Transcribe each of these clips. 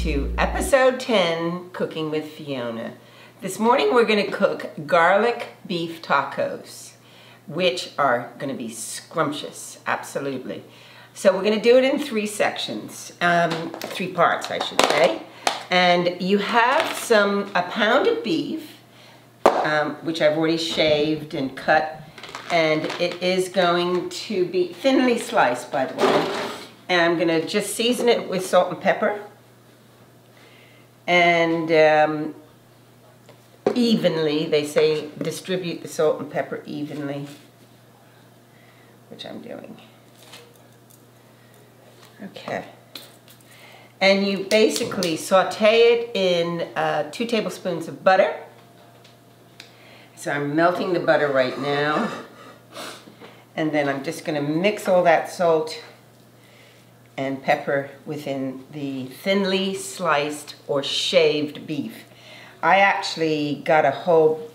to episode 10, Cooking with Fiona. This morning we're going to cook garlic beef tacos, which are going to be scrumptious, absolutely. So we're going to do it in three sections, three parts I should say. And you have a pound of beef, which I've already shaved and cut, and it is going to be thinly sliced, by the way. And I'm going to just season it with salt and pepper. And evenly, they say distribute the salt and pepper evenly, which I'm doing. Okay. And you basically saute it in 2 tablespoons of butter. So I'm melting the butter right now. And then I'm just going to mix all that salt and pepper within the thinly sliced or shaved beef. I actually got a whole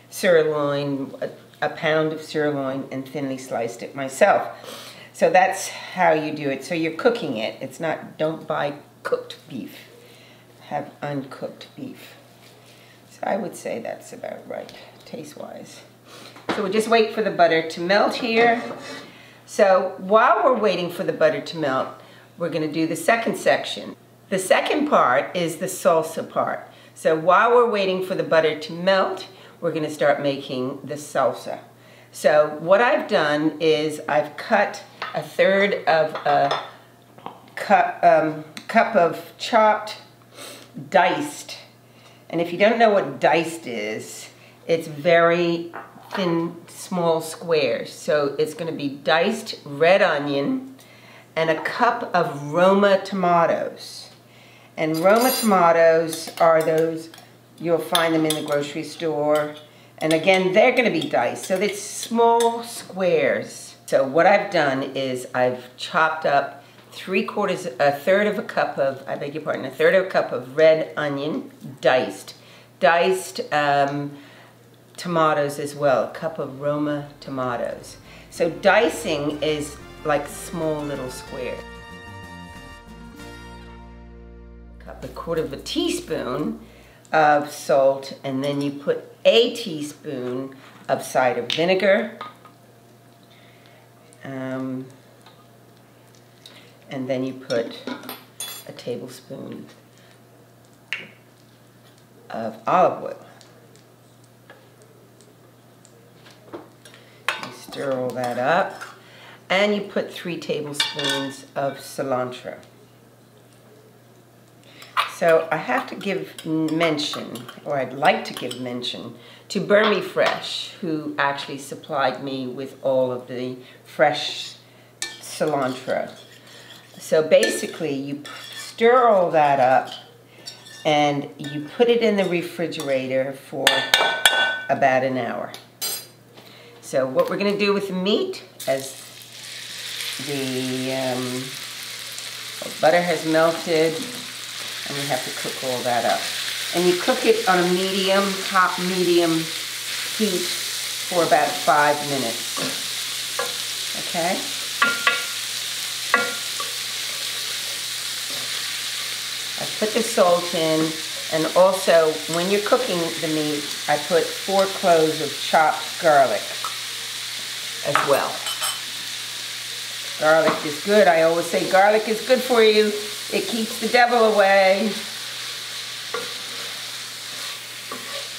sirloin, a pound of sirloin, and thinly sliced it myself. So that's how you do it. So you're cooking it. It's not, don't buy cooked beef. Have uncooked beef. So I would say that's about right, taste-wise. So we'll just wait for the butter to melt here. So while we're waiting for the butter to melt, we're going to do the second section. The second part is the salsa part. So while we're waiting for the butter to melt, we're going to start making the salsa. So what I've done is I've cut 1/3 of a cup of chopped diced. And if you don't know what diced is, it's very thin, small squares. So it's going to be diced red onion and a cup of Roma tomatoes. And Roma tomatoes are those, you'll find them in the grocery store. And again, they're going to be diced. So it's small squares. So what I've done is I've chopped up 1/3 of a cup of, I beg your pardon, 1/3 of a cup of red onion, diced. Diced tomatoes as well, a cup of Roma tomatoes. So dicing is like small little squares. A 1/4 teaspoon of salt, and then you put a teaspoon of cider vinegar. And then you put a tablespoon of olive oil. You stir all that up, and you put 3 tablespoons of cilantro. So I have to give mention, or I'd like to give mention, to Bermuda Fresh, who actually supplied me with all of the fresh cilantro. So basically, you stir all that up, and you put it in the refrigerator for about an hour. So what we're going to do with the meat, as the butter has melted, and we have to cook all that up. And you cook it on a medium, top medium heat for about 5 minutes. Okay? I put the salt in, and also when you're cooking the meat, I put 4 cloves of chopped garlic as well. Garlic is good. I always say garlic is good for you. It keeps the devil away.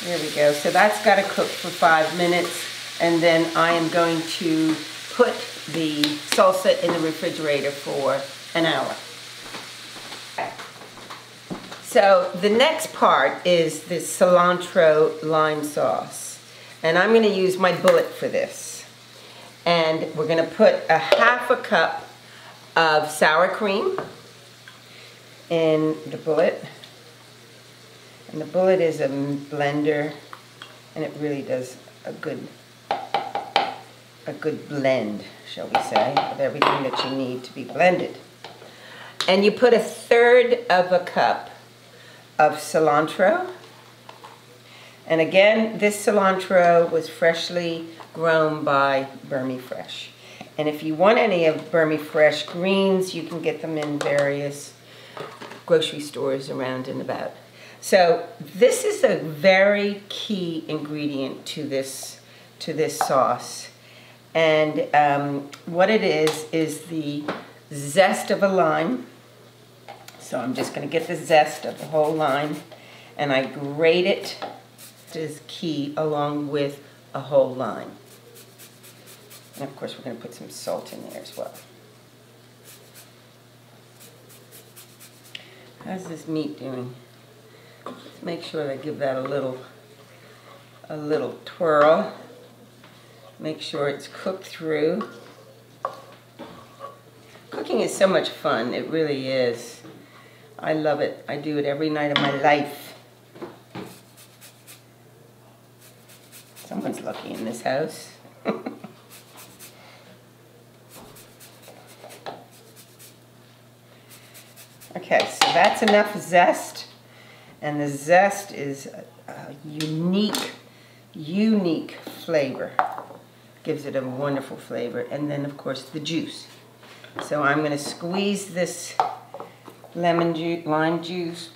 There we go. So that's got to cook for 5 minutes, and then I am going to put the salsa in the refrigerator for an hour. So the next part is the cilantro lime sauce, and I'm going to use my bullet for this. And we're going to put a 1/2 cup of sour cream in the bullet. And the bullet is a blender, and it really does a good blend, shall we say, of everything that you need to be blended. And you put 1/3 of a cup of cilantro. And again, this cilantro was freshly grown by Bermuda Fresh. And if you want any of Bermuda Fresh greens, you can get them in various grocery stores around and about. So this is a very key ingredient to this sauce. And what it is the zest of a lime. So I'm just going to get the zest of the whole lime, and I grate it. This is key, along with a whole lime. And of course we're going to put some salt in there as well. How's this meat doing? Let's make sure I give that a little twirl. Make sure it's cooked through. Cooking is so much fun, it really is. I love it. I do it every night of my life. Someone's lucky in this house. Okay, so that's enough zest. And the zest is a unique flavor. Gives it a wonderful flavor. And then, of course, the juice. So I'm going to squeeze this lime juice.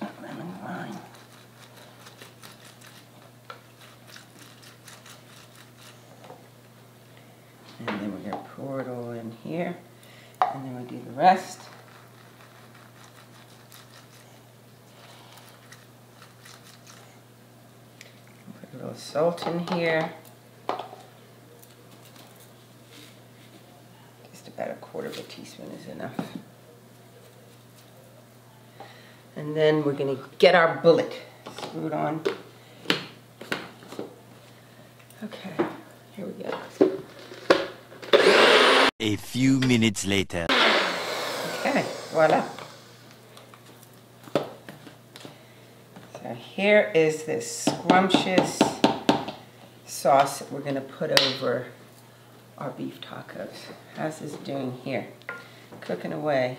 And then we're going to pour it all in here. And then we'll do the rest. Put a little salt in here. Just about 1/4 teaspoon is enough. And then we're going to get our bullet. Screw it on. Okay, here we go. A few minutes later. Okay, voila. So here is this scrumptious sauce that we're going to put over our beef tacos. How's this doing here? Cooking away.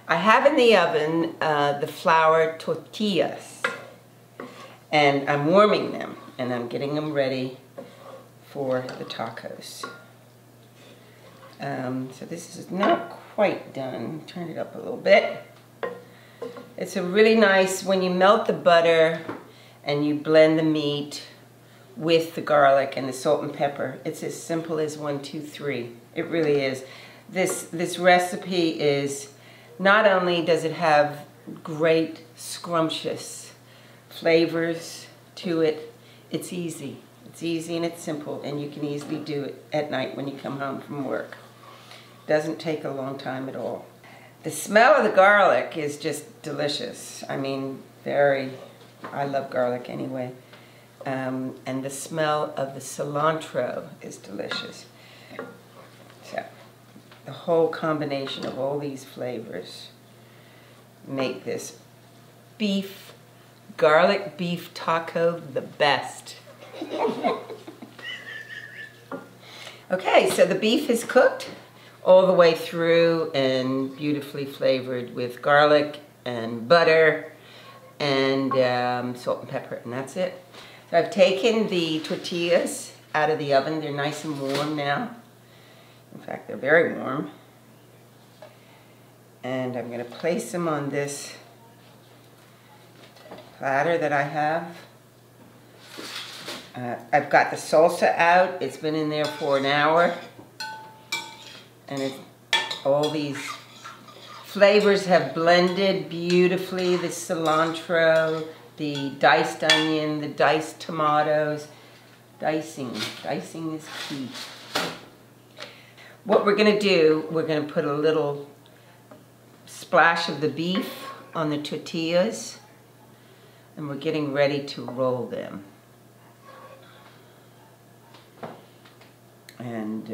I have in the oven the flour tortillas, and I'm warming them, and I'm getting them ready for the tacos. So this is not quite done. Turn it up a little bit. It's a really nice, when you melt the butter and you blend the meat with the garlic and the salt and pepper, it's as simple as 1, 2, 3. It really is. This recipe is, not only does it have great scrumptious flavors to it, it's easy. It's easy and it's simple, and you can easily do it at night when you come home from work. Doesn't take a long time at all. The smell of the garlic is just delicious. I mean, I love garlic anyway. And the smell of the cilantro is delicious. So, the whole combination of all these flavors make this garlic beef taco the best. Okay, so the beef is cooked all the way through and beautifully flavored with garlic and butter and salt and pepper, and that's it. So I've taken the tortillas out of the oven. They're nice and warm now. In fact, they're very warm. And I'm going to place them on this platter that I have. I've got the salsa out. It's been in there for an hour. And all these flavors have blended beautifully. The cilantro, the diced onion, the diced tomatoes. Dicing is key. What we're going to do, we're going to put a little splash of the beef on the tortillas, and we're getting ready to roll them. And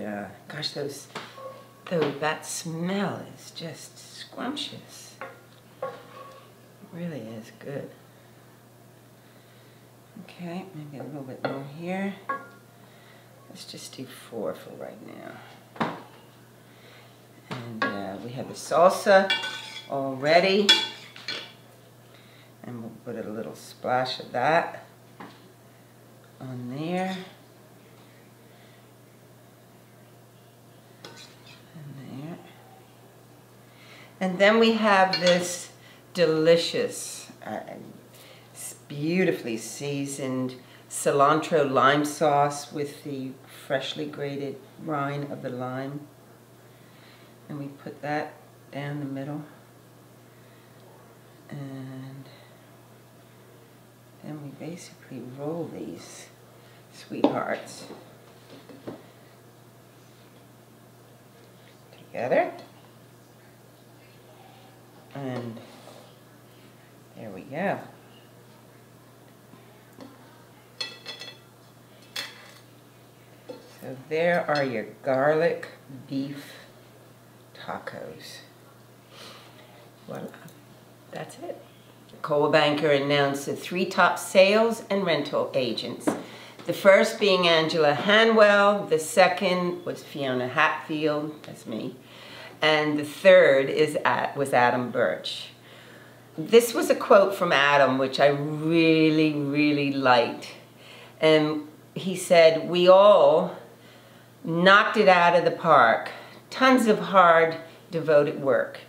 gosh, that smell is just scrumptious. It really is good. Okay, maybe a little bit more here. Let's just do 4 for right now. And we have the salsa all ready. And we'll put a little splash of that on there. And then we have this delicious, beautifully seasoned cilantro lime sauce with the freshly grated rind of the lime. And we put that down the middle. And then we basically roll these sweethearts together. And there we go. So there are your garlic beef tacos. Voila. That's it. Coldwell Banker announced the 3 top sales and rental agents. The first being Angela Hanwell, the second was Fiona Hatfield, that's me, and the third was Adam Birch. This was a quote from Adam, which I really, really liked. And he said, "We all knocked it out of the park. Tons of hard, devoted work.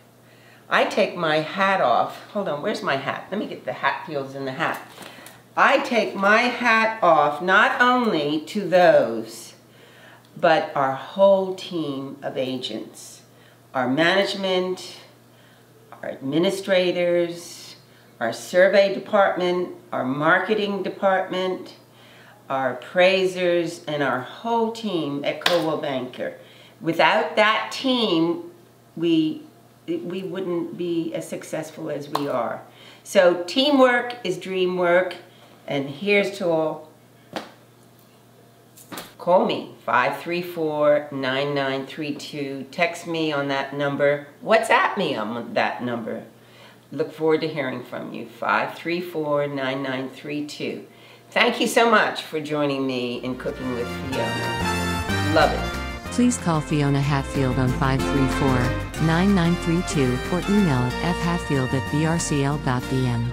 I take my hat off." Hold on, where's my hat? Let me get the Hatfields in the hat. "I take my hat off not only to those, but our whole team of agents, our management, our administrators, our survey department, our marketing department, our appraisers, and our whole team at Coldwell Banker. Without that team, we wouldn't be as successful as we are. So teamwork is dream work, and here's to all. Call me, 534-9932. Text me on that number. WhatsApp me on that number. Look forward to hearing from you, 534-9932. Thank you so much for joining me in Cooking with Fiona. Love it. Please call Fiona Hatfield on 534-9932 or email at fhatfield@brcl.bm.